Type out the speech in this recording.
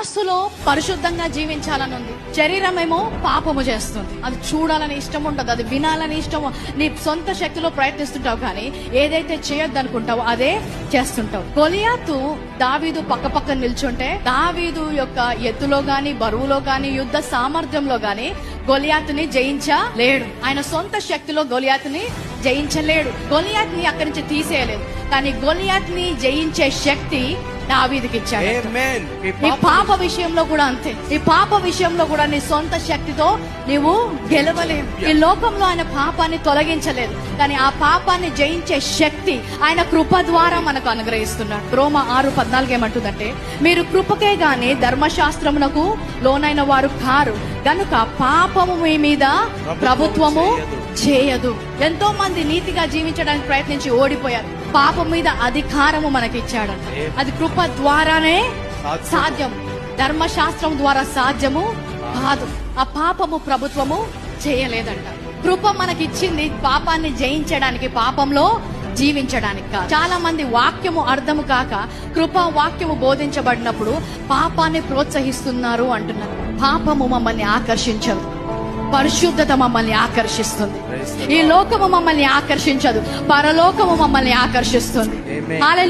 మనస్సులో పరిశుద్ధంగా జీవించాలని ఉంది, శరీరమేమో పాపము చేస్తుంది. అది చూడాలని ఇష్టం ఉండదు, అది వినాలని ఇష్టము. నీ సొంత శక్తిలో ప్రయత్నిస్తుంటావు, కానీ ఏదైతే చేయొద్దు అనుకుంటావో అదే చేస్తుంటావు. గొలియాతు దావీదు పక్క నిల్చుంటే దావీదు యొక్క ఎత్తులో గాని, బరువులో గాని, యుద్ధ సామర్థ్యంలో గాని గొలియాతుని జయించలేడు. ఆయన సొంత శక్తిలో గొలియాతుని జయించలేడు. గొలియాత్ని అక్కడి నుంచి తీసేయలేదు, కానీ గొలియాత్ని జయించే శక్తి దావీదుకి ఇచ్చాడు. నీ పాప విషయంలో కూడా అంతే. నీ పాప విషయంలో కూడా నీ సొంత శక్తితో నీవు గెలవలేవు. ఈ లోకంలో ఆయన పాపాన్ని తొలగించలేదు, కానీ ఆ పాపాన్ని జయించే శక్తి ఆయన కృప ద్వారా మనకు అనుగ్రహిస్తున్నాడు. రోమా 6:14 ఏమంటుందంటే, మీరు కృపకే గాని ధర్మశాస్త్రమునకు లోనైన వారు కారు గనుక పాపము మీ మీద ప్రభుత్వము చేయదు. ఎంతో మంది నీతిగా జీవించడానికి ప్రయత్నించి ఓడిపోయారు. పాపం మీద అధికారము మనకి ఇచ్చాడంట. అది కృప ద్వారానే సాధ్యం, ధర్మశాస్త్రం ద్వారా సాధ్యము కాదు. ఆ పాపము ప్రభుత్వము చేయలేదంట. కృప మనకిచ్చింది పాపాన్ని జయించడానికి, పాపంలో జీవించడానికి కాదు. చాలా మంది వాక్యము అర్థము కాక కృపా వాక్యము బోధించబడినప్పుడు పాపాన్ని ప్రోత్సహిస్తున్నారు అంటున్నారు. పాపము మమ్మల్ని ఆకర్షించదు, పరిశుద్ధత మమ్మల్ని ఆకర్షిస్తుంది. ఈ లోకము మమ్మల్ని ఆకర్షించదు, పరలోకము మమ్మల్ని ఆకర్షిస్తుంది. హల్లెలూయా.